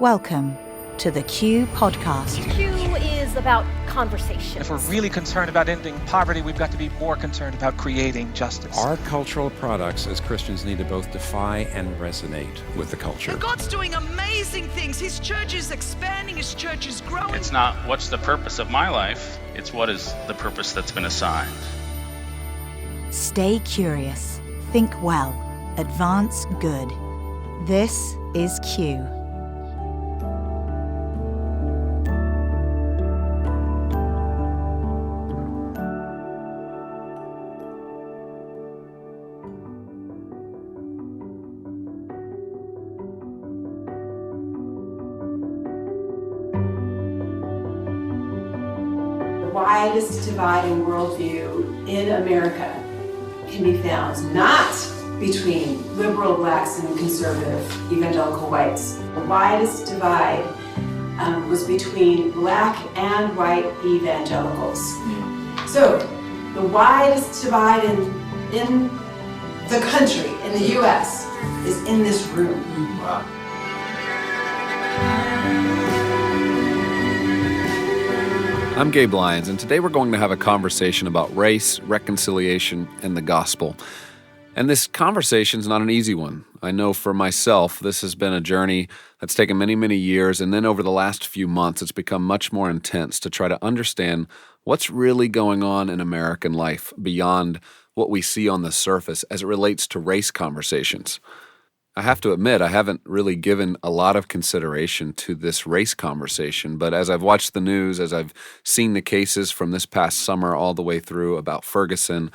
Welcome to the Q Podcast. Q is about conversation. If we're really concerned about ending poverty, we've got to be more concerned about creating justice. Our cultural products as Christians need to both defy and resonate with the culture. And God's doing amazing things. His church is expanding, His church is growing. It's not what's the purpose of my life, it's what is the purpose that's been assigned. Stay curious, think well, advance good. This is Q. The widest divide in worldview in America can be found not between liberal blacks and conservative evangelical whites. The widest divide was between black and white evangelicals. So the widest divide in the country, in the U.S., is in this room. Wow. I'm Gabe Lyons, and today we're going to have a conversation about race, reconciliation, and the gospel. And this conversation is not an easy one. I know for myself, this has been a journey that's taken many, many years, and then over the last few months, it's become much more intense to try to understand what's really going on in American life beyond what we see on the surface as it relates to race conversations. I have to admit, I haven't really given a lot of consideration to this race conversation, but as I've watched the news, as I've seen the cases from this past summer all the way through about Ferguson,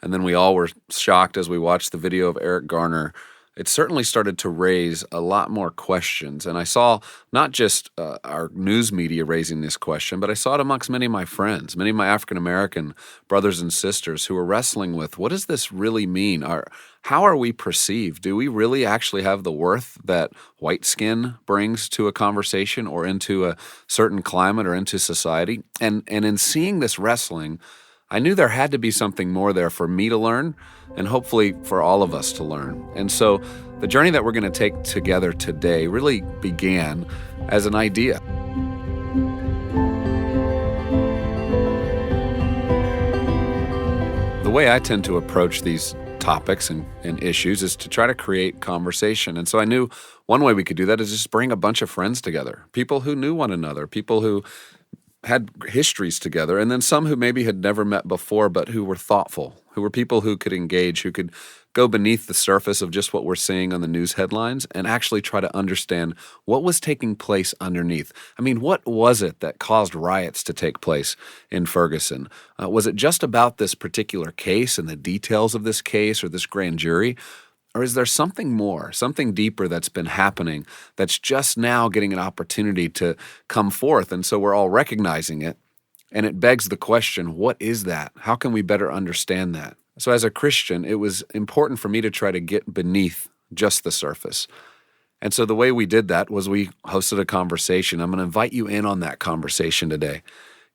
and then we all were shocked as we watched the video of Eric Garner, it certainly started to raise a lot more questions. And I saw not just our news media raising this question, but I saw it amongst many of my friends, many of my African-American brothers and sisters who are wrestling with, what does this really mean? How are we perceived? Do we really actually have the worth that white skin brings to a conversation or into a certain climate or into society? And in seeing this wrestling, I knew there had to be something more there for me to learn and hopefully for all of us to learn. And so the journey that we're going to take together today really began as an idea. The way I tend to approach these topics and issues is to try to create conversation. And so I knew one way we could do that is just bring a bunch of friends together, people who knew one another, people who had histories together, and then some who maybe had never met before, but who were thoughtful, who were people who could engage, who could go beneath the surface of just what we're seeing on the news headlines and actually try to understand what was taking place underneath. I mean, what was it that caused riots to take place in Ferguson? Was it just about this particular case and the details of this case or this grand jury? Or is there something more, something deeper that's been happening that's just now getting an opportunity to come forth? And so we're all recognizing it. And it begs the question, what is that? How can we better understand that? So as a Christian, it was important for me to try to get beneath just the surface. And so the way we did that was we hosted a conversation. I'm going to invite you in on that conversation today.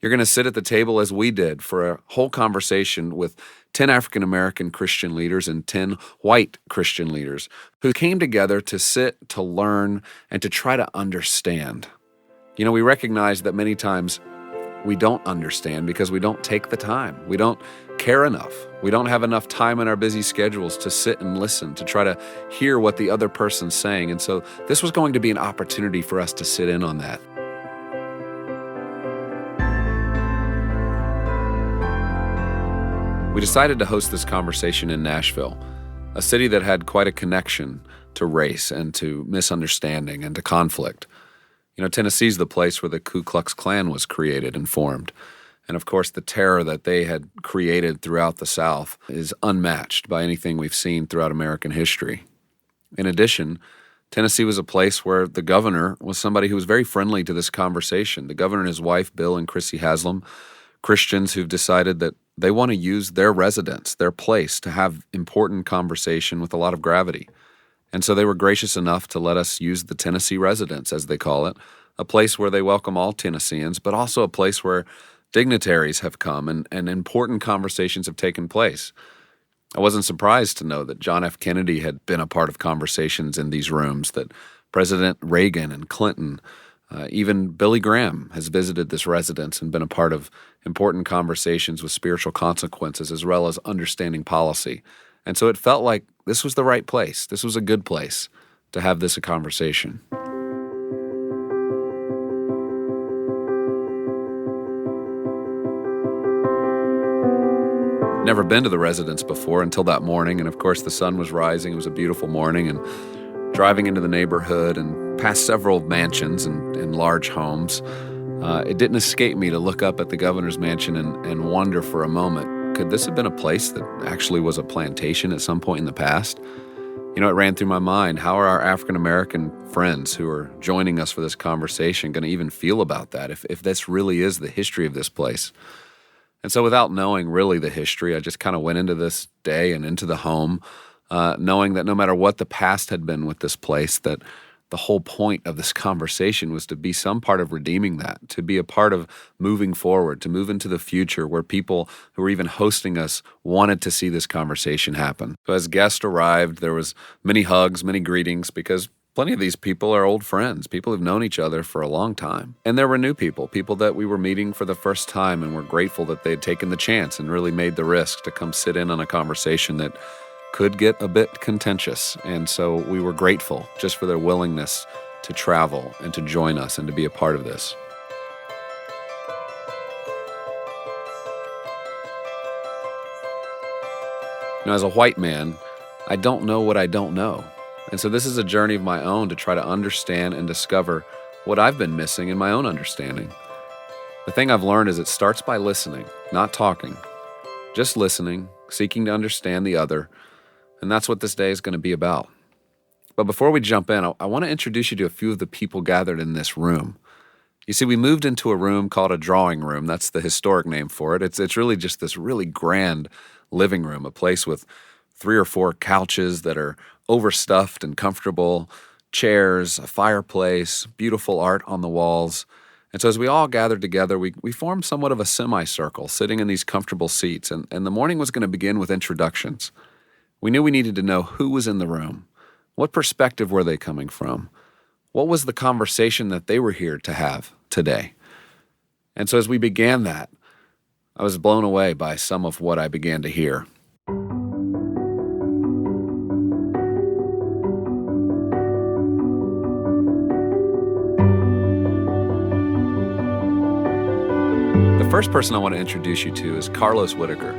You're going to sit at the table as we did for a whole conversation with 10 African-American Christian leaders and 10 white Christian leaders who came together to sit, to learn, and to try to understand. You know, we recognize that many times we don't understand because we don't take the time. We don't care enough. We don't have enough time in our busy schedules to sit and listen, to try to hear what the other person's saying. And so this was going to be an opportunity for us to sit in on that. We decided to host this conversation in Nashville, a city that had quite a connection to race and to misunderstanding and to conflict. You know, Tennessee's the place where the Ku Klux Klan was created and formed. And of course, the terror that they had created throughout the South is unmatched by anything we've seen throughout American history. In addition, Tennessee was a place where the governor was somebody who was very friendly to this conversation. The governor and his wife, Bill and Chrissy Haslam, Christians who've decided that they want to use their residence, their place, to have important conversation with a lot of gravity. And so they were gracious enough to let us use the Tennessee residence, as they call it, a place where they welcome all Tennesseans, but also a place where dignitaries have come and important conversations have taken place. I wasn't surprised to know that John F. Kennedy had been a part of conversations in these rooms, that President Reagan and Clinton, even Billy Graham has visited this residence and been a part of important conversations with spiritual consequences as well as understanding policy. And so it felt like this was the right place. This was a good place to have this conversation. Never been to the residence before until that morning, and of course the sun was rising. It was a beautiful morning, and driving into the neighborhood and past several mansions and large homes, it didn't escape me to look up at the governor's mansion and wonder for a moment, could this have been a place that actually was a plantation at some point in the past? You know, it ran through my mind, how are our African-American friends who are joining us for this conversation going to even feel about that if this really is the history of this place? And so without knowing really the history, I just kind of went into this day and into the home, knowing that no matter what the past had been with this place, that the whole point of this conversation was to be some part of redeeming that, to be a part of moving forward, to move into the future where people who were even hosting us wanted to see this conversation happen. So as guests arrived, there was many hugs, many greetings, because plenty of these people are old friends, people who've known each other for a long time. And there were new people that we were meeting for the first time, and we're grateful that they had taken the chance and really made the risk to come sit in on a conversation that could get a bit contentious. And so we were grateful just for their willingness to travel and to join us and to be a part of this. You know, as a white man, I don't know what I don't know. And so this is a journey of my own to try to understand and discover what I've been missing in my own understanding. The thing I've learned is it starts by listening, not talking. Just listening, seeking to understand the other, and that's what this day is going to be about. But before we jump in, I want to introduce you to a few of the people gathered in this room. You see, we moved into a room called a drawing room. That's the historic name for it. It's really just this really grand living room, a place with 3 or 4 couches that are overstuffed and comfortable, chairs, a fireplace, beautiful art on the walls. And so as we all gathered together, we formed somewhat of a semicircle, sitting in these comfortable seats. And the morning was going to begin with introductions. We knew we needed to know who was in the room. What perspective were they coming from? What was the conversation that they were here to have today? And so as we began that, I was blown away by some of what I began to hear. The first person I want to introduce you to is Carlos Whitaker.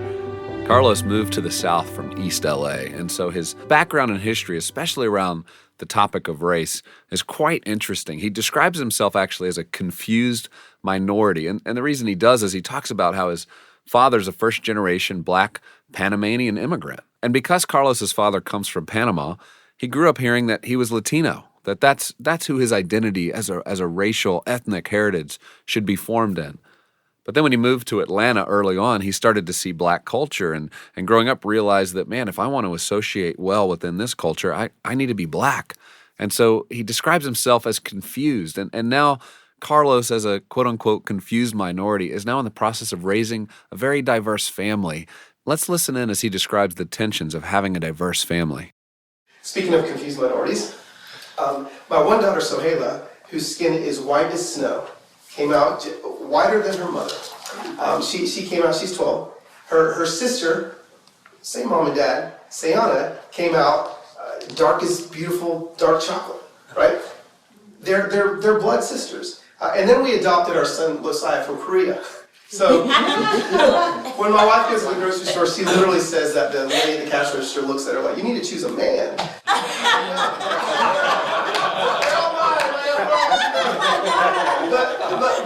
Carlos moved to the South from East LA, and so his background and history, especially around the topic of race, is quite interesting. He describes himself actually as a confused minority, and the reason he does is he talks about how his father's a first-generation Black Panamanian immigrant. And because Carlos's father comes from Panama, he grew up hearing that he was Latino, that's who his identity as a racial, ethnic heritage should be formed in. But then when he moved to Atlanta early on, he started to see Black culture and growing up realized that, man, if I want to associate well within this culture, I need to be Black. And so he describes himself as confused. And now Carlos, as a quote-unquote confused minority, is now in the process of raising a very diverse family. Let's listen in as he describes the tensions of having a diverse family. Speaking of confused minorities, my one daughter, Sohaila, whose skin is white as snow, came out whiter than her mother. She came out, she's 12. Her sister, same mom and dad, Sayana, came out dark as beautiful dark chocolate, right? They're blood sisters. And then we adopted our son, Losiah, from Korea. So when my wife goes to the grocery store, she literally says that the lady at the cash register looks at her like, you need to choose a man.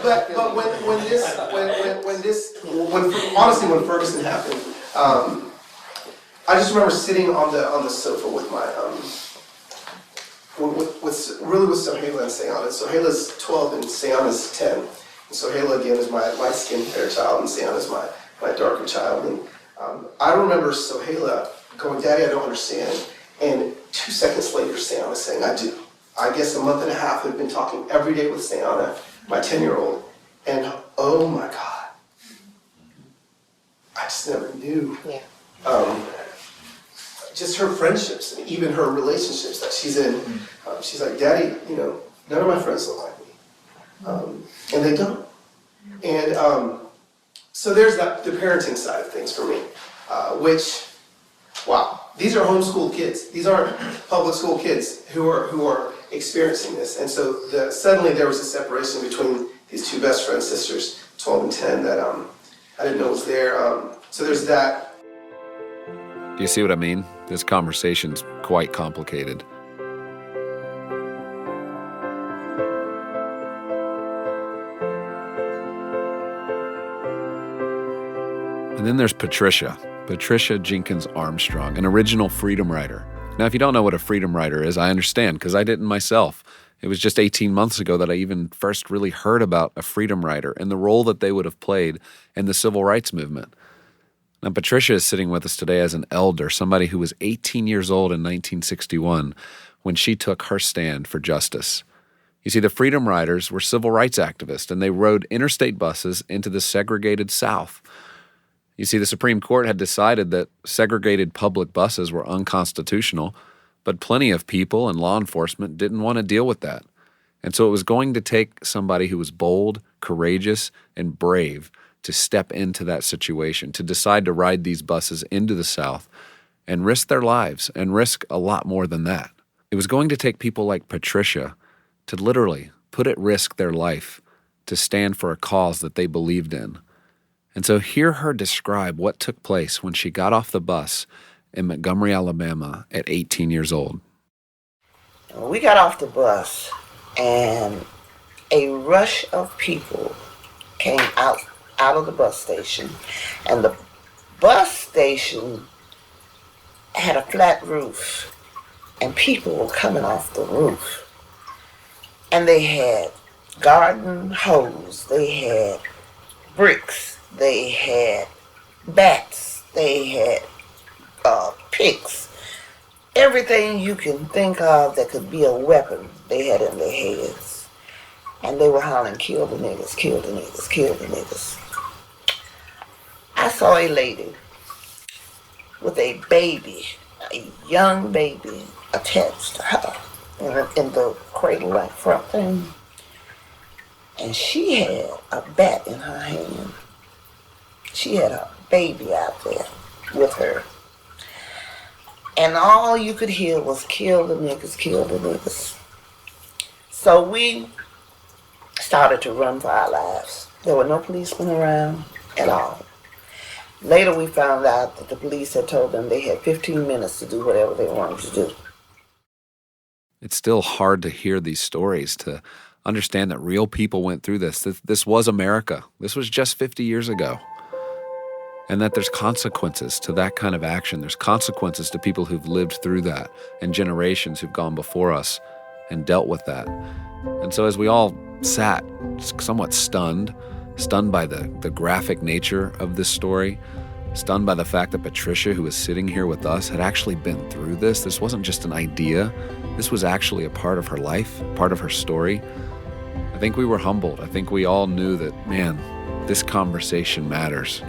But when Ferguson happened, I just remember sitting on the sofa with my with Sohaila and Sayana. Sohaila's 12 and Sayana's 10. And Sohaila again is my skin hair child, and Sayana's my darker child. And I remember Sohaila going, "Daddy, I don't understand." And 2 seconds later, Sayana saying, "I do." I guess a month and a half I've been talking every day with Sayana, my 10-year-old, and oh my God, I just never knew. Yeah. just her friendships and even her relationships that she's in. She's like, Daddy, none of my friends look like me. And they don't. And so there's the parenting side of things for me, which, wow, these are homeschooled kids. These aren't public school kids who are experiencing this. And so suddenly there was a separation between these two best friend sisters, 12 and 10, that I didn't know was there. So there's that. Do you see what I mean? This conversation's quite complicated. And then there's Patricia Jenkins Armstrong, an original freedom writer. Now, if you don't know what a freedom writer is, I understand, because I didn't myself. It was just 18 months ago that I even first really heard about a freedom writer and the role that they would have played in the civil rights movement. Now, Patricia is sitting with us today as an elder, somebody who was 18 years old in 1961 when she took her stand for justice. You see, the freedom riders were civil rights activists, and they rode interstate buses into the segregated South. You see, the Supreme Court had decided that segregated public buses were unconstitutional, but plenty of people and law enforcement didn't want to deal with that. And so it was going to take somebody who was bold, courageous, and brave to step into that situation, to decide to ride these buses into the South and risk their lives and risk a lot more than that. It was going to take people like Patricia to literally put at risk their life to stand for a cause that they believed in. And so hear her describe what took place when she got off the bus in Montgomery, Alabama at 18 years old. We got off the bus and a rush of people came out of the bus station, and the bus station had a flat roof and people were coming off the roof, and they had garden hose, they had bricks, they had bats, they had picks, everything you can think of that could be a weapon they had in their heads. And they were hollering, kill the niggas, kill the niggas, kill the niggas. I saw a lady with a baby, a young baby attached to her in the cradle-like front thing. And she had a bat in her hand. She had her baby out there with her. And all you could hear was, kill the niggas, kill the niggas. So we started to run for our lives. There were no policemen around at all. Later we found out that the police had told them they had 15 minutes to do whatever they wanted to do. It's still hard to hear these stories, to understand that real people went through this. This was America. This was just 50 years ago. And that there's consequences to that kind of action. There's consequences to people who've lived through that and generations who've gone before us and dealt with that. And so as we all sat somewhat stunned by the graphic nature of this story, stunned by the fact that Patricia, who was sitting here with us, had actually been through this. This wasn't just an idea. This was actually a part of her life, part of her story. I think we were humbled. I think we all knew that, man, this conversation matters.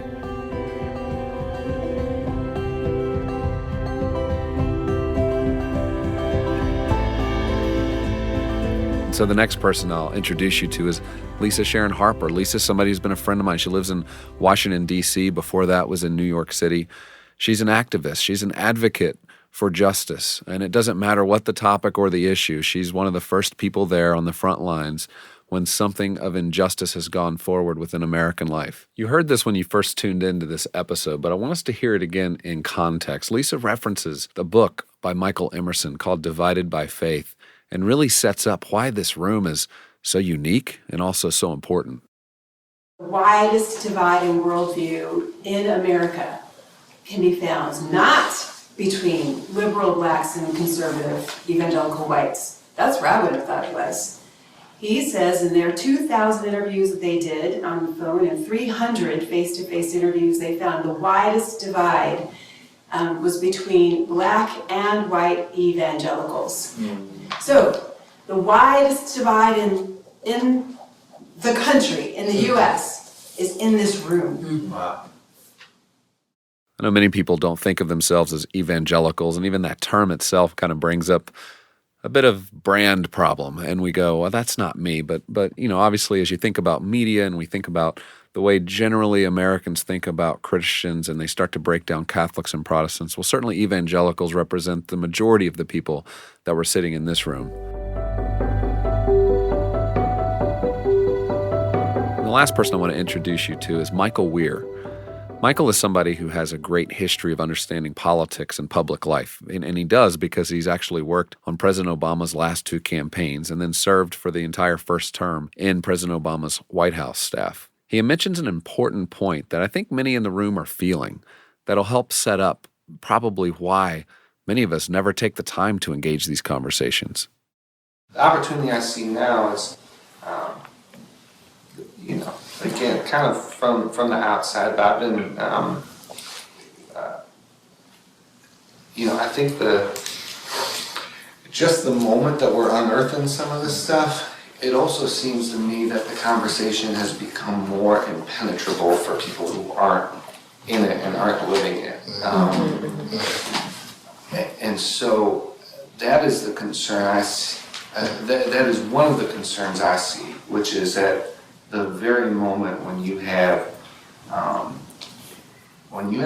So the next person I'll introduce you to is Lisa Sharon Harper. Lisa's somebody who's been a friend of mine. She lives in Washington, D.C. Before that was in New York City. She's an activist. She's an advocate for justice. And it doesn't matter what the topic or the issue. She's one of the first people there on the front lines when something of injustice has gone forward within American life. You heard this when you first tuned into this episode, but I want us to hear it again in context. Lisa references the book by Michael Emerson called Divided by Faith, and really sets up why this room is so unique and also so important. The widest divide in worldview in America can be found not between liberal blacks and conservative evangelical whites. That's what I would have thought it was. He says in their 2,000 interviews that they did on the phone and 300 face-to-face interviews, they found the widest divide was between black and white evangelicals. So the widest divide in the country, in the U.S., is in this room. Wow. I know many people don't think of themselves as evangelicals, and even that term itself kind of brings up a bit of brand problem. And we go, well, that's not me. But obviously, as you think about media and we think about the way generally Americans think about Christians and they start to break down Catholics and Protestants, well, certainly evangelicals represent the majority of the people that were sitting in this room. And the last person I want to introduce you to is Michael Weir. Michael is somebody who has a great history of understanding politics and public life, and he does because he's actually worked on President Obama's last 2 campaigns and then served for the entire first term in President Obama's White House staff. He mentions an important point that I think many in the room are feeling that'll help set up probably why many of us never take the time to engage these conversations. The opportunity I see now is, again, kind of from the outside, but I've been, I think just the moment that we're unearthing some of this stuff, it also seems to me that the conversation has become more impenetrable for people who aren't in it and aren't living it. And so that is the concern I see. That is one of the concerns I see, which is that the very moment when you have a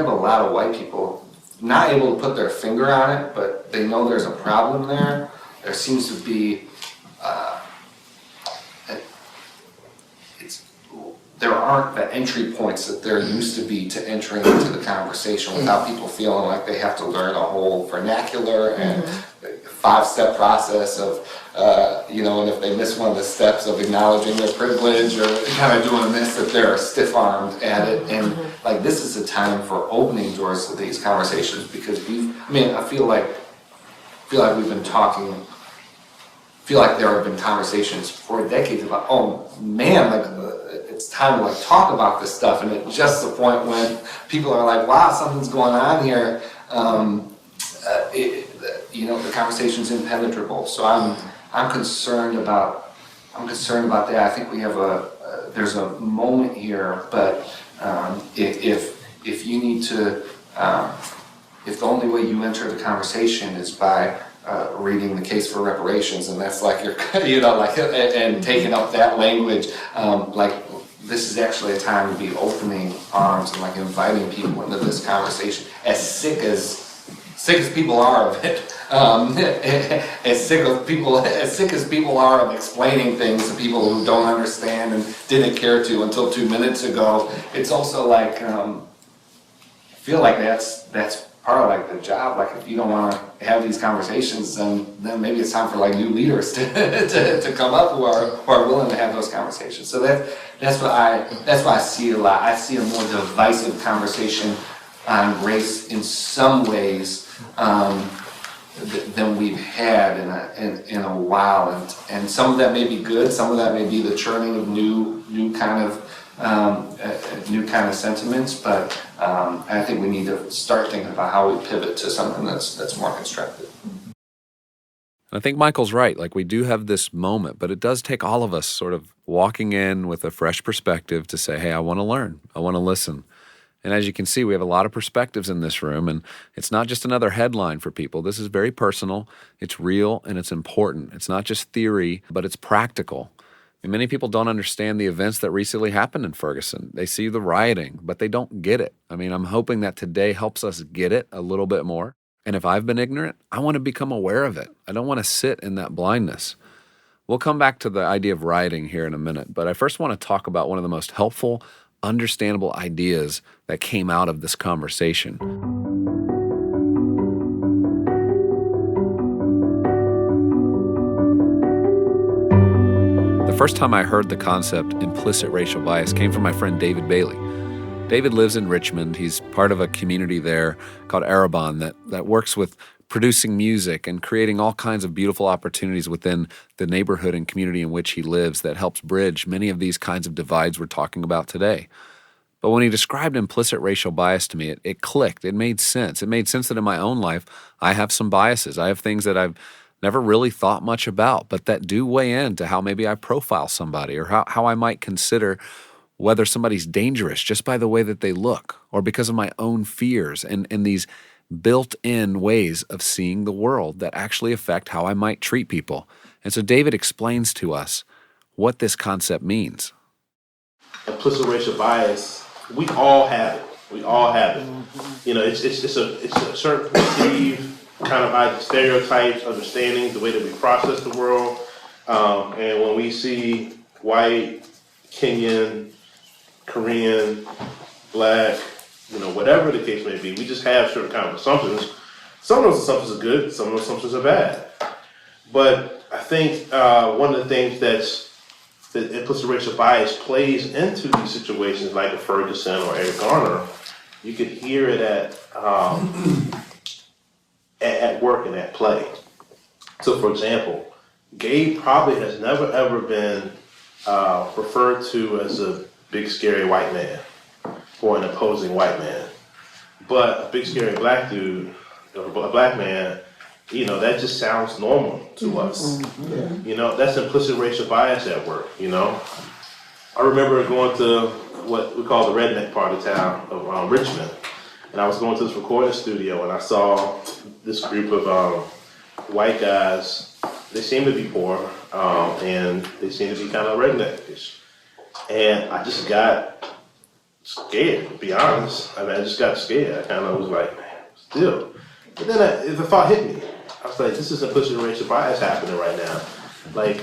lot of white people not able to put their finger on it, but they know there's a problem there, there seems to be there aren't the entry points that there used to be to entering into the conversation without people feeling like they have to learn a whole vernacular and 5-step process of, and if they miss one of the steps of acknowledging their privilege or kind of doing this, that they're stiff-armed at it. And like, this is a time for opening doors to these conversations because I feel like we've been talking, feel like there have been conversations for decades about, oh man, it's time to talk about this stuff, and it's just the point when people are like, wow, something's going on here. The conversation's impenetrable. So I'm concerned about that. I think we have there's a moment here, but if you need to, if the only way you enter the conversation is by reading the case for reparations, and that's like and taking up that language, this is actually a time to be opening arms and inviting people into this conversation. As sick as people are of it, as sick as people are of explaining things to people who don't understand and didn't care to until 2 minutes ago, it's also I feel like that's part of the job. If you don't want to have these conversations, then maybe it's time for new leaders to come up who are willing to have those conversations. So that's what I see a lot. I see a more divisive conversation on race in some ways than we've had in a while, and some of that may be good. Some of that may be the churning of new kind of sentiments, but I think we need to start thinking about how we pivot to something that's more constructive. I think Michael's right. We do have this moment, but it does take all of us sort of walking in with a fresh perspective to say, hey, I want to learn. I want to listen. And as you can see, we have a lot of perspectives in this room, and it's not just another headline for people. This is very personal, it's real, and it's important. It's not just theory, but it's practical. And many people don't understand the events that recently happened in Ferguson. They see the rioting, but they don't get it. I'm hoping that today helps us get it a little bit more. And if I've been ignorant, I want to become aware of it. I don't want to sit in that blindness. We'll come back to the idea of rioting here in a minute, but I first want to talk about one of the most helpful, understandable ideas that came out of this conversation. The first time I heard the concept implicit racial bias came from my friend David Bailey. David lives in Richmond. He's part of a community there called Arabon that works with producing music and creating all kinds of beautiful opportunities within the neighborhood and community in which he lives that helps bridge many of these kinds of divides we're talking about today. But when he described implicit racial bias to me, it clicked. It made sense. It made sense that in my own life, I have some biases. I have things that I've never really thought much about, but that do weigh into how maybe I profile somebody or how I might consider whether somebody's dangerous just by the way that they look or because of my own fears and these built-in ways of seeing the world that actually affect how I might treat people. And so David explains to us what this concept means. Implicit racial bias, we all have it. We all have it. You know, it's a certain perceived kind of like stereotypes, understandings, the way that we process the world. And when we see white, Kenyan, Korean, black, you know, whatever the case may be, we just have certain kind of assumptions. Some of those assumptions are good, some of those assumptions are bad. But I think one of the things that implicit racial bias plays into these situations, like a Ferguson or Eric Garner, you could hear it at work and at play. So, for example, Gabe probably has never ever been referred to as a big scary white man or an opposing white man, but a big scary black dude or a black man, you know, that just sounds normal to us. You know, that's implicit racial bias at work, you know. I remember going to what we call the redneck part of town of Richmond, and I was going to this recording studio and I saw this group of white guys. They seemed to be poor and they seemed to be kind of redneckish. And I just got scared, to be honest. I mean, I just got scared. I kind of was like, man, still. But then the thought hit me. I was like, this is implicit racial bias happening right now. Like,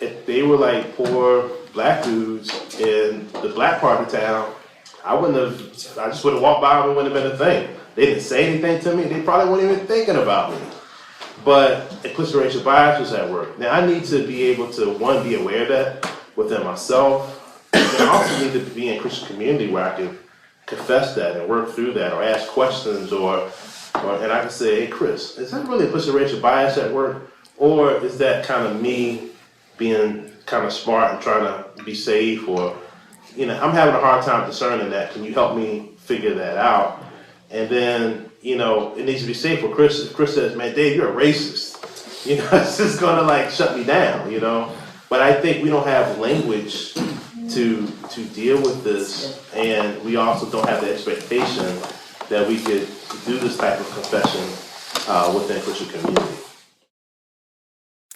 if they were like poor black dudes in the black part of town, I just would have walked by them and wouldn't have been a thing. They didn't say anything to me. They probably weren't even thinking about me. But implicit racial bias was at work. Now, I need to be able to, one, be aware of that within myself. And I also need to be in a Christian community where I can confess that and work through that or ask questions and I can say, hey, Chris, is that really implicit racial bias at work? Or is that kind of me being kind of smart and trying to be safe? Or, you know, I'm having a hard time discerning that. Can you help me figure that out? And then, you know, it needs to be safe for Chris. If Chris says, man, Dave, you're a racist, you know, it's just going to like shut me down, you know. But I think we don't have language to deal with this. And we also don't have the expectation that we could do this type of confession within the Christian community.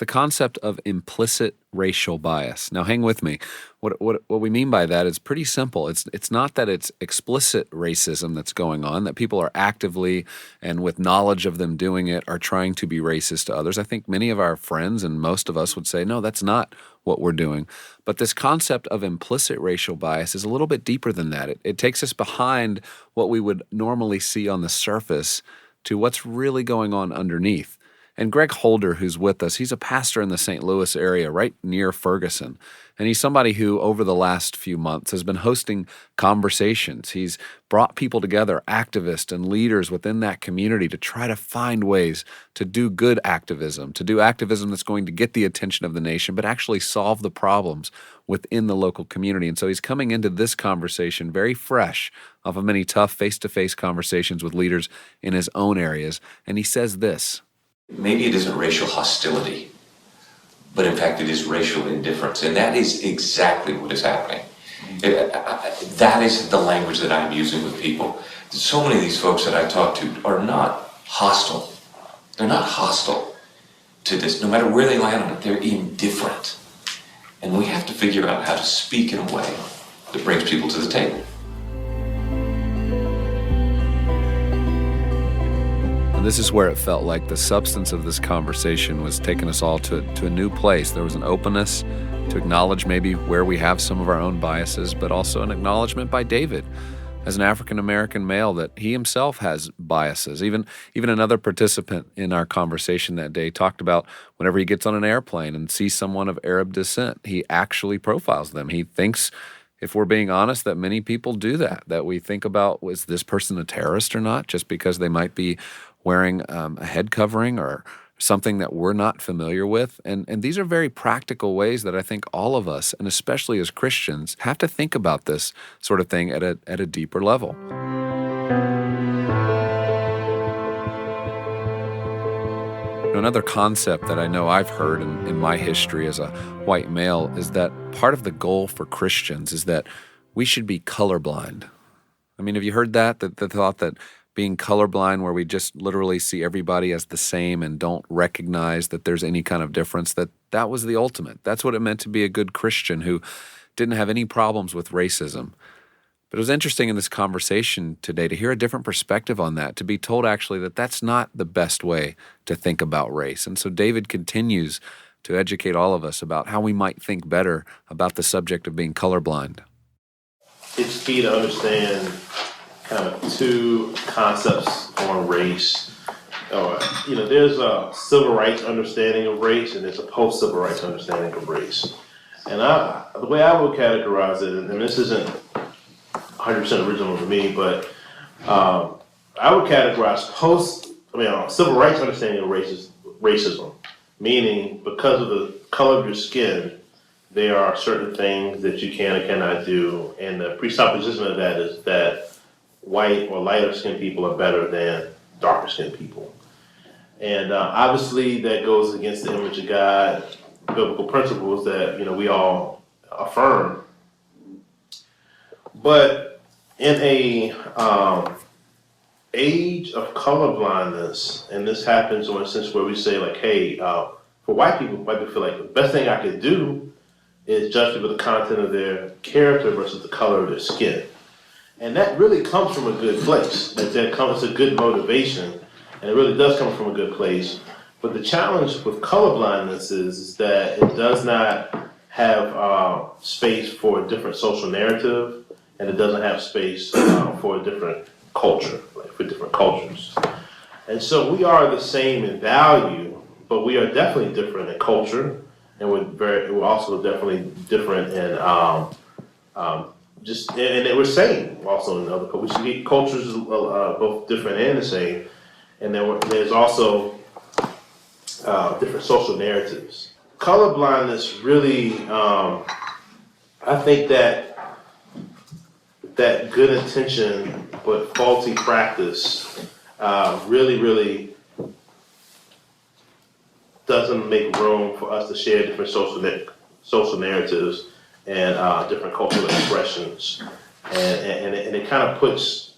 The concept of implicit racial bias. Now, hang with me. What we mean by that is pretty simple. It's not that it's explicit racism that's going on, that people are actively and with knowledge of them doing it are trying to be racist to others. I think many of our friends and most of us would say, no, that's not what we're doing. But this concept of implicit racial bias is a little bit deeper than that. It takes us behind what we would normally see on the surface to what's really going on underneath. And Greg Holder, who's with us, he's a pastor in the St. Louis area right near Ferguson. And he's somebody who, over the last few months, has been hosting conversations. He's brought people together, activists and leaders within that community, to try to find ways to do good activism, to do activism that's going to get the attention of the nation, but actually solve the problems within the local community. And so he's coming into this conversation very fresh off of many tough face-to-face conversations with leaders in his own areas. And he says this. Maybe it isn't racial hostility, but in fact it is racial indifference. And that is exactly what is happening. That is the language that I'm using with people. So many of these folks that I talk to are not hostile. They're not hostile to this. No matter where they land on it, they're indifferent. And we have to figure out how to speak in a way that brings people to the table. This is where it felt like the substance of this conversation was taking us all to a new place. There was an openness to acknowledge maybe where we have some of our own biases, but also an acknowledgement by David as an African-American male that he himself has biases. Even another participant in our conversation that day talked about whenever he gets on an airplane and sees someone of Arab descent, he actually profiles them. He thinks, if we're being honest, that many people do that we think about, was this person a terrorist or not, just because they might be wearing a head covering or something that we're not familiar with. And these are very practical ways that I think all of us, and especially as Christians, have to think about this sort of thing at a deeper level. Another concept that I know I've heard in my history as a white male is that part of the goal for Christians is that we should be colorblind. I mean, have you heard that? The thought that being colorblind, where we just literally see everybody as the same and don't recognize that there's any kind of difference, that was the ultimate. That's what it meant to be a good Christian who didn't have any problems with racism. But it was interesting in this conversation today to hear a different perspective on that, to be told actually that that's not the best way to think about race. And so David continues to educate all of us about how we might think better about the subject of being colorblind. It's key to understand kind of two concepts on race. There's a civil rights understanding of race and there's a post-civil rights understanding of race. And the way I would categorize it, and this isn't 100% original to me, but I would categorize civil rights understanding of racism, meaning because of the color of your skin, there are certain things that you can and cannot do, and the presupposition of that is that white or lighter skinned people are better than darker skinned people. And obviously that goes against the image of God, biblical principles that we all affirm. But in a age of colorblindness, and this happens in a sense where we say like, hey, for white people feel like the best thing I could do is judge people the content of their character versus the color of their skin. And that really comes from a good place. It's a good motivation, and it really does come from a good place. But the challenge with colorblindness is that it does not have space for a different social narrative, and it doesn't have space for a different culture, like for different cultures. And so we are the same in value, but we are definitely different in culture, and we're also definitely different in and we're same also in other cultures. We see cultures both different and the same, and there's also different social narratives. Colorblindness really, I think that good intention but faulty practice really doesn't make room for us to share different social narratives and different cultural expressions, and it kind of puts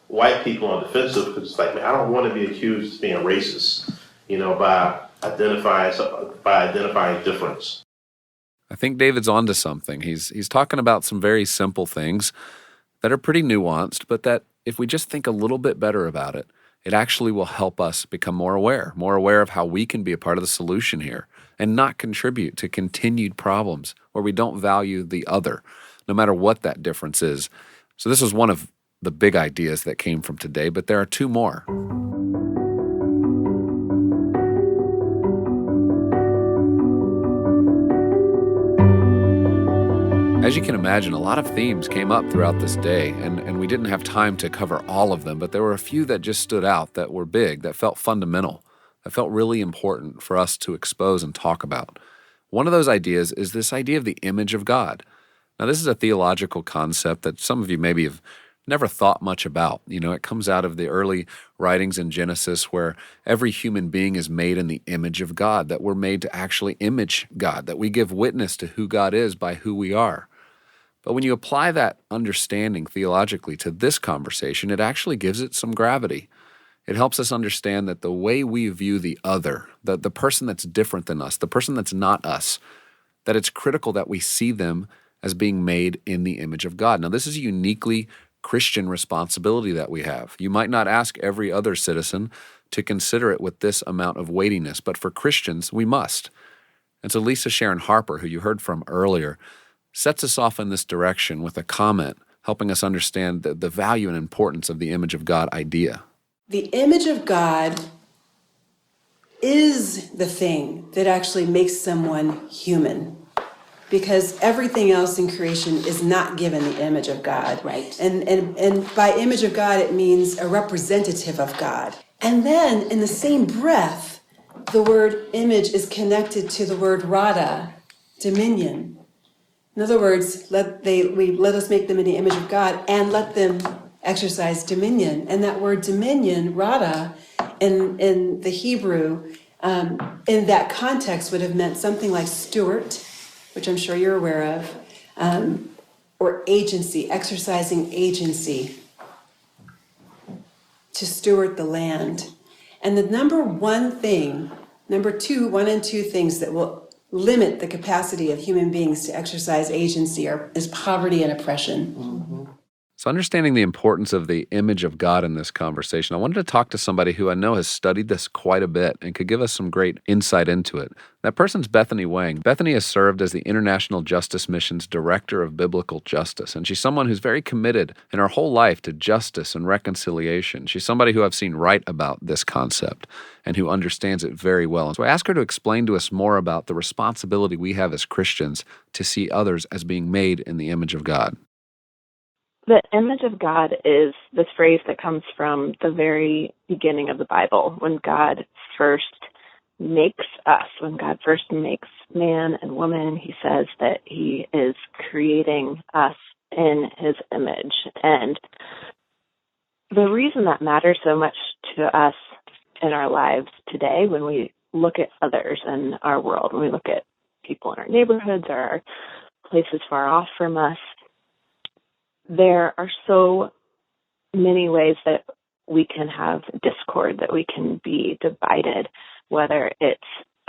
white people on defensive because it's like, man, I don't want to be accused of being racist, by identifying difference. I think David's onto something. He's talking about some very simple things that are pretty nuanced, but that if we just think a little bit better about it, it actually will help us become more aware of how we can be a part of the solution here and not contribute to continued problems where we don't value the other, no matter what that difference is. So this was one of the big ideas that came from today, but there are two more. As you can imagine, a lot of themes came up throughout this day, and we didn't have time to cover all of them, but there were a few that just stood out, that were big, that felt fundamental, that felt really important for us to expose and talk about. One of those ideas is this idea of the image of God. Now, this is a theological concept that some of you maybe have never thought much about. It comes out of the early writings in Genesis where every human being is made in the image of God, that we're made to actually image God, that we give witness to who God is by who we are. But when you apply that understanding theologically to this conversation, it actually gives it some gravity. It helps us understand that the way we view the other, the person that's different than us, the person that's not us, that it's critical that we see them as being made in the image of God. Now, this is a uniquely Christian responsibility that we have. You might not ask every other citizen to consider it with this amount of weightiness, but for Christians, we must. And so Lisa Sharon Harper, who you heard from earlier, sets us off in this direction with a comment, helping us understand the value and importance of the image of God idea. The image of God is the thing that actually makes someone human, because everything else in creation is not given the image of God. Right. And by image of God, it means a representative of God. And then in the same breath, the word image is connected to the word rada, dominion. In other words, let us make them in the image of God and let them exercise dominion. And that word dominion, rada, in the Hebrew, in that context would have meant something like steward, which I'm sure you're aware of, or agency, exercising agency to steward the land. And the one and two things that will limit the capacity of human beings to exercise agency is poverty and oppression. Mm-hmm. So understanding the importance of the image of God in this conversation, I wanted to talk to somebody who I know has studied this quite a bit and could give us some great insight into it. That person's Bethany Wang. Bethany has served as the International Justice Mission's Director of Biblical Justice, and she's someone who's very committed in her whole life to justice and reconciliation. She's somebody who I've seen write about this concept and who understands it very well. And so I asked her to explain to us more about the responsibility we have as Christians to see others as being made in the image of God. The image of God is this phrase that comes from the very beginning of the Bible, when God first makes us, when God first makes man and woman, he says that he is creating us in his image. And the reason that matters so much to us in our lives today, when we look at others in our world, when we look at people in our neighborhoods or our places far off from us, there are so many ways that we can have discord, that we can be divided, whether it's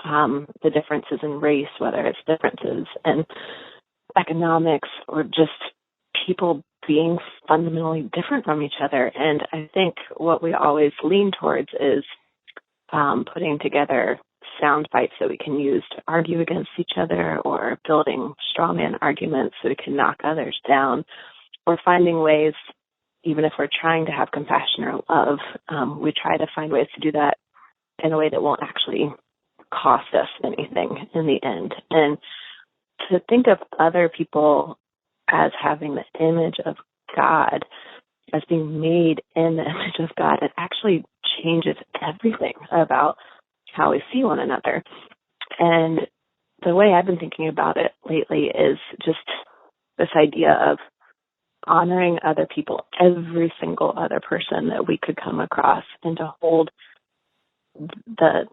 the differences in race, whether it's differences in economics, or just people being fundamentally different from each other. And I think what we always lean towards is putting together sound bites that we can use to argue against each other, or building straw man arguments so we can knock others down, or finding ways, even if we're trying to have compassion or love, we try to find ways to do that in a way that won't actually cost us anything in the end. And to think of other people as having the image of God, as being made in the image of God, it actually changes everything about how we see one another. And the way I've been thinking about it lately is just this idea of honoring other people, every single other person that we could come across, and to hold the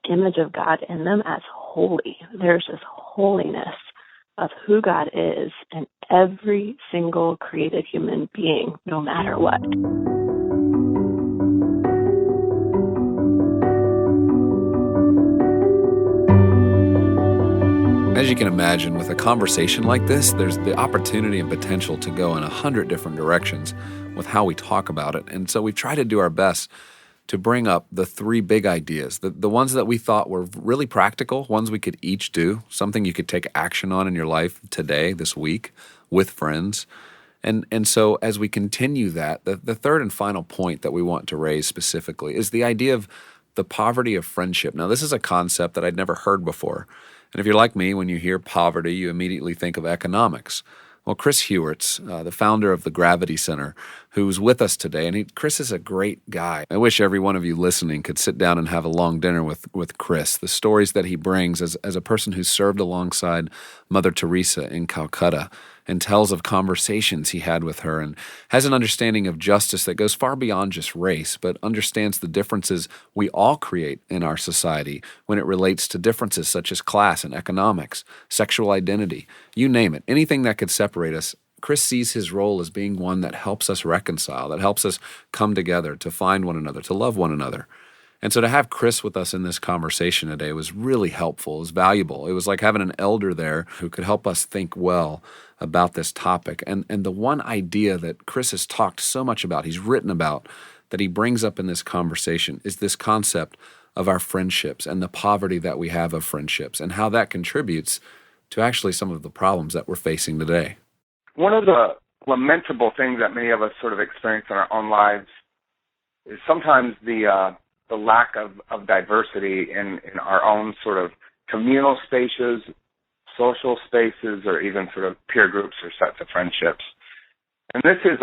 image of God in them as holy. There's this holiness of who God is in every single created human being, no matter what. As you can imagine, with a conversation like this, there's the opportunity and potential to go in 100 different directions with how we talk about it. And so we try to do our best to bring up the three big ideas, the ones that we thought were really practical, ones we could each do, something you could take action on in your life today, this week, with friends. And so as we continue that, the third and final point that we want to raise specifically is the idea of the poverty of friendship. Now, this is a concept that I'd never heard before. And if you're like me, when you hear poverty, you immediately think of economics. Well, Chris Hewerts, the founder of the Gravity Center, who's with us today, and Chris is a great guy. I wish every one of you listening could sit down and have a long dinner with Chris. The stories that he brings as a person who served alongside Mother Teresa in Calcutta, and tells of conversations he had with her, and has an understanding of justice that goes far beyond just race, but understands the differences we all create in our society when it relates to differences such as class and economics, sexual identity, you name it, anything that could separate us. Chris sees his role as being one that helps us reconcile, that helps us come together, to find one another, to love one another. And so to have Chris with us in this conversation today was really helpful, it was valuable. It was like having an elder there who could help us think well about this topic. And the one idea that Chris has talked so much about, he's written about, that he brings up in this conversation is this concept of our friendships and the poverty that we have of friendships, and how that contributes to actually some of the problems that we're facing today. One of the lamentable things that many of us sort of experience in our own lives is sometimes the lack of diversity in our own sort of communal spaces, social spaces, or even sort of peer groups or sets of friendships. And this is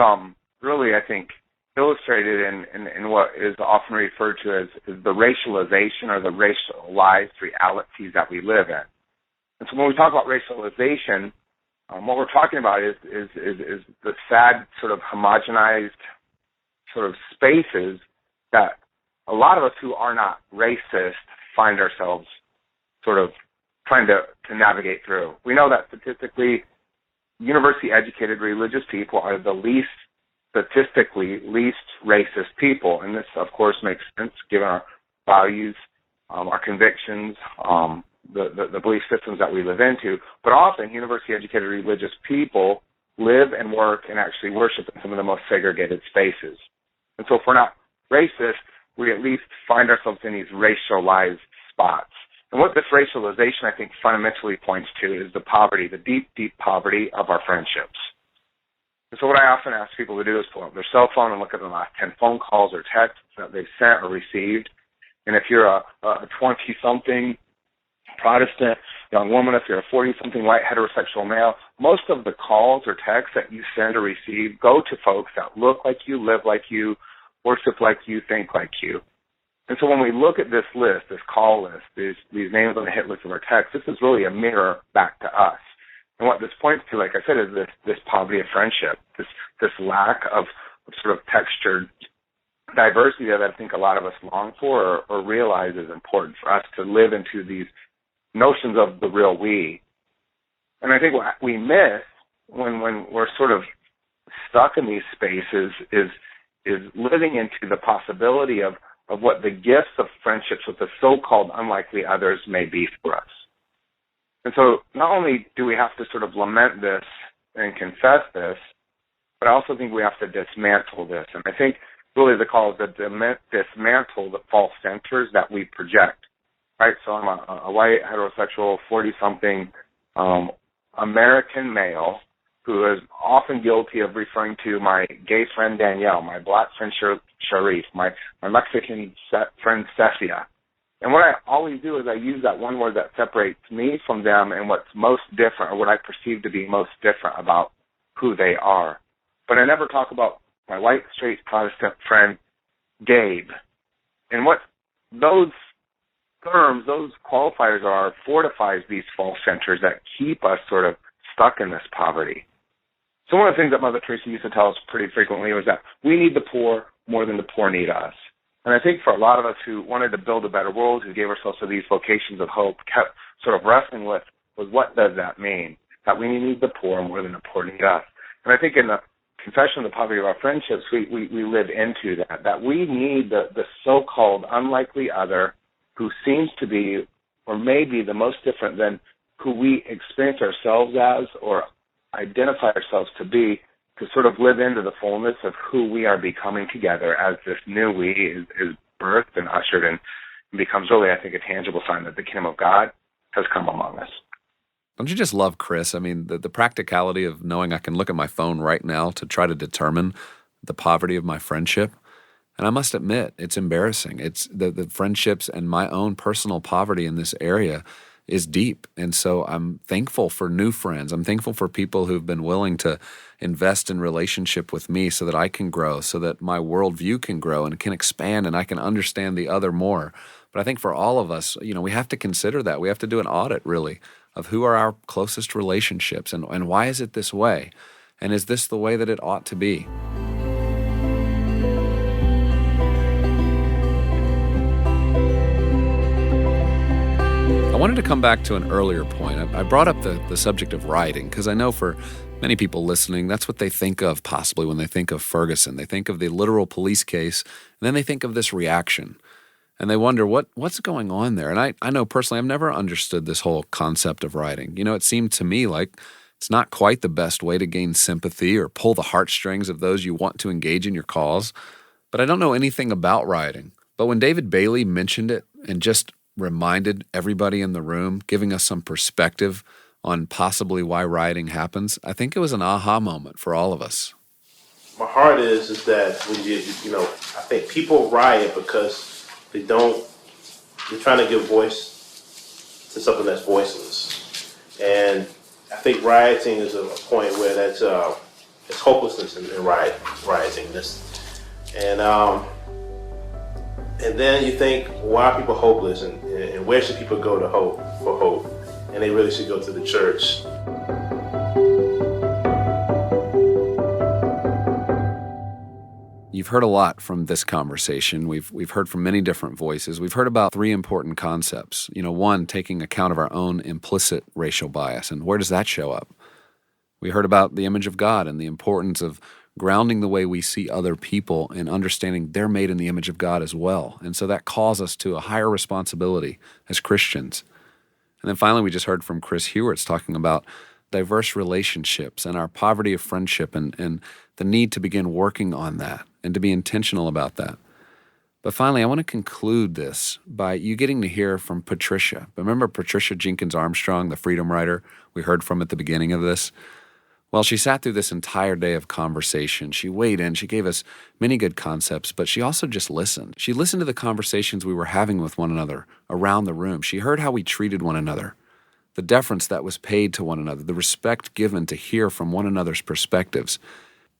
really, I think, illustrated in what is often referred to as the racialization or the racialized realities that we live in. And so when we talk about racialization, what we're talking about is the sad sort of homogenized sort of spaces that a lot of us who are not racist find ourselves sort of trying to navigate through. We know that statistically, university-educated religious people are the statistically least racist people. And this, of course, makes sense given our values, our convictions, the belief systems that we live into. But often, university-educated religious people live and work and actually worship in some of the most segregated spaces. And so if we're not racist, we at least find ourselves in these racialized spots. And what this racialization, I think, fundamentally points to is the poverty, the deep, deep poverty of our friendships. And so what I often ask people to do is pull up their cell phone and look at the last 10 phone calls or texts that they've sent or received. And if you're a 20-something Protestant young woman, if you're a 40-something white heterosexual male, most of the calls or texts that you send or receive go to folks that look like you, live like you, worship like you, think like you. And so when we look at this list, this call list, these names on the hit list of our text, this is really a mirror back to us. And what this points to, like I said, is this poverty of friendship, this lack of sort of textured diversity that I think a lot of us long for or realize is important for us to live into these notions of the real we. And I think what we miss when we're sort of stuck in these spaces is living into the possibility of what the gifts of friendships with the so-called unlikely others may be for us. And so not only do we have to sort of lament this and confess this, but I also think we have to dismantle this. And I think really the call is to dismantle the false centers that we project. Right, so I'm a white, heterosexual, 40-something American male who is often guilty of referring to my gay friend Danielle, my black friend Sharif, my Mexican friend Cecia. And what I always do is I use that one word that separates me from them and what's most different, or what I perceive to be most different about who they are. But I never talk about my white, straight Protestant friend Gabe. And what those terms, those qualifiers are, fortifies these false centers that keep us sort of stuck in this poverty. So one of the things that Mother Teresa used to tell us pretty frequently was that we need the poor more than the poor need us. And I think for a lot of us who wanted to build a better world, who gave ourselves to these vocations of hope, kept sort of wrestling with what does that mean? That we need the poor more than the poor need us. And I think in the confession of the poverty of our friendships, we live into that we need the so-called unlikely other who seems to be or may be the most different than who we experience ourselves as or identify ourselves to be, to sort of live into the fullness of who we are becoming together as this new we is birthed and ushered in and becomes really, I think, a tangible sign that the kingdom of God has come among us. Don't you just love Chris? I mean, the practicality of knowing I can look at my phone right now to try to determine the poverty of my friendship. And I must admit, it's embarrassing. It's the friendships and my own personal poverty in this area is deep. And so I'm thankful for new friends. I'm thankful for people who've been willing to invest in relationship with me so that I can grow, so that my worldview can grow and can expand and I can understand the other more. But I think for all of us, we have to consider that. We have to do an audit, really, of who are our closest relationships and why is it this way? And is this the way that it ought to be? I wanted to come back to an earlier point. I brought up the subject of rioting because I know for many people listening, that's what they think of possibly when they think of Ferguson. They think of the literal police case, and then they think of this reaction. And they wonder, what's going on there? And I know personally, I've never understood this whole concept of rioting. It seemed to me like it's not quite the best way to gain sympathy or pull the heartstrings of those you want to engage in your cause. But I don't know anything about rioting. But when David Bailey mentioned it and just reminded everybody in the room, giving us some perspective on possibly why rioting happens, I think it was an aha moment for all of us. My heart is that when I think people riot because they're trying to give voice to something that's voiceless. And I think rioting is a point where that's it's hopelessness in rioting. And then you think, why are people hopeless, and where should people go for hope? And they really should go to the church. You You've heard a lot from this conversation. We've heard from many different voices. We've heard about three important concepts. One, taking account of our own implicit racial bias, and where does that show up? We heard about the image of God and the importance of grounding the way we see other people and understanding they're made in the image of God as well. And so that calls us to a higher responsibility as Christians. And then finally, we just heard from Chris Hewerts talking about diverse relationships and our poverty of friendship and the need to begin working on that and to be intentional about that. But finally, I want to conclude this by you getting to hear from Patricia. Remember Patricia Jenkins Armstrong, the freedom writer we heard from at the beginning of this? Well, she sat through this entire day of conversation. She weighed in. She gave us many good concepts, but she also just listened. She listened to the conversations we were having with one another around the room. She heard how we treated one another, the deference that was paid to one another, the respect given to hear from one another's perspectives.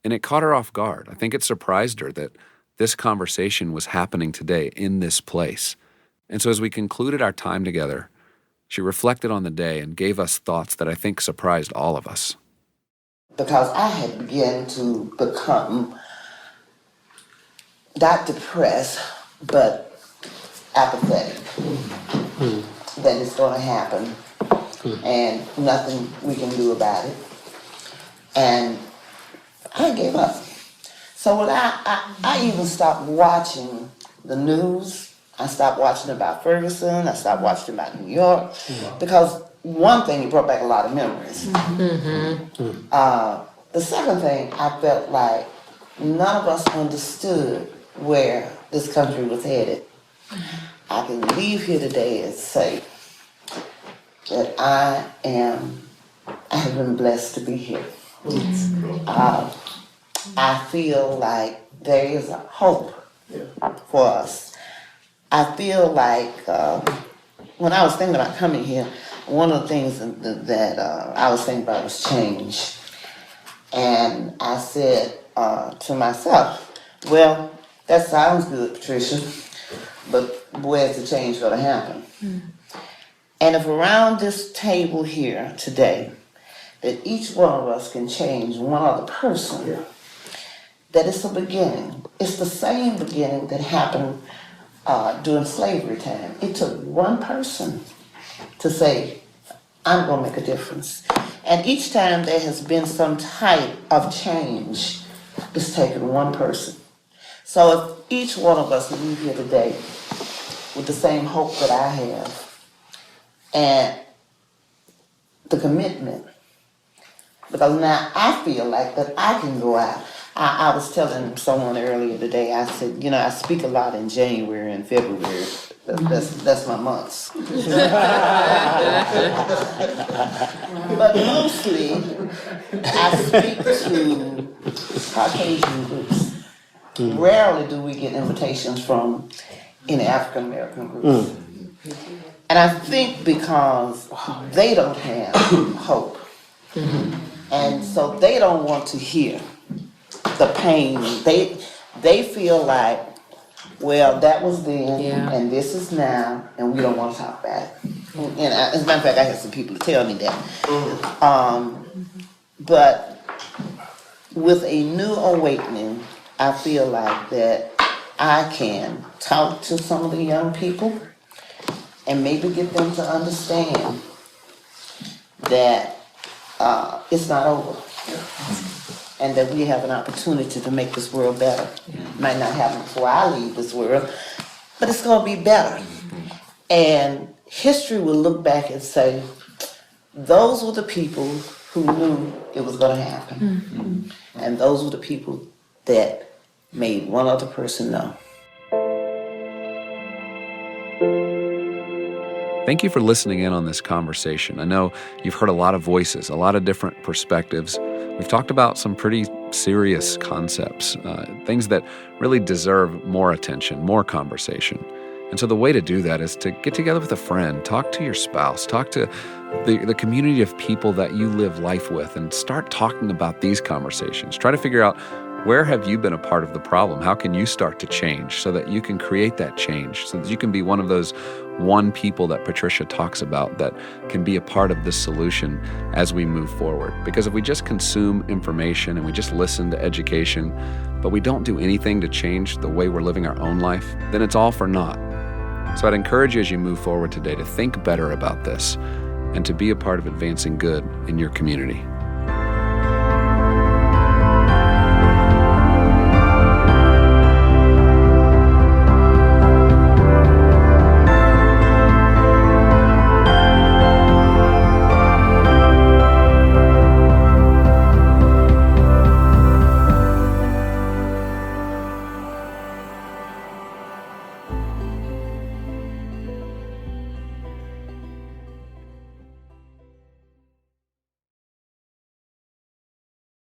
And it caught her off guard. I think it surprised her that this conversation was happening today in this place. And so as we concluded our time together, she reflected on the day and gave us thoughts that I think surprised all of us. Because I had begun to become not depressed, but apathetic. That it's going to happen, and nothing we can do about it. And I gave up. So when I even stopped watching the news. I stopped watching about Ferguson. I stopped watching about New York. Because one thing, it brought back a lot of memories. The second thing, I felt like none of us understood where this country was headed. I can leave here today and say that I have been blessed to be here. I feel like there is a hope for us. I feel like when I was thinking about coming here, one of the things that I was thinking about was change. And I said to myself, well, that sounds good, Patricia, but where's the change going to happen? And if around this table here today, that each one of us can change one other person, that it's a beginning. It's the same beginning that happened during slavery time. It took one person to say, I'm going to make a difference. And each time there has been some type of change, it's taken one person. So if each one of us leave here today with the same hope that I have and the commitment, because now I feel like that I can go out. I was telling someone earlier today, I said, I speak a lot in January and February. That's my months. But mostly, I speak to Caucasian groups. Rarely do we get invitations from any African American groups. And I think because they don't have hope. And so they don't want to hear the pain. They feel like, well, that was then, and this is now, and we don't want to talk about it. And as a matter of fact, I had some people tell me that. But with a new awakening, I feel like that I can talk to some of the young people and maybe get them to understand that it's not over. And that we have an opportunity to make this world better. It might not happen before I leave this world, but it's going to be better. And history will look back and say, those were the people who knew it was going to happen. And those were the people that made one other person know. Thank you for listening in on this conversation. I know you've heard a lot of voices, a lot of different perspectives. We've talked about some pretty serious concepts, things that really deserve more attention, more conversation. And so the way to do that is to get together with a friend, talk to your spouse, talk to the community of people that you live life with, and start talking about these conversations. Try to figure out Where have you been a part of the problem? How can you start to change so that you can create that change, so that you can be one of those one people that Patricia talks about that can be a part of this solution as we move forward? Because if we just consume information and we just listen to education, but we don't do anything to change the way we're living our own life, then it's all for naught. So I'd encourage you as you move forward today to think better about this and to be a part of advancing good in your community.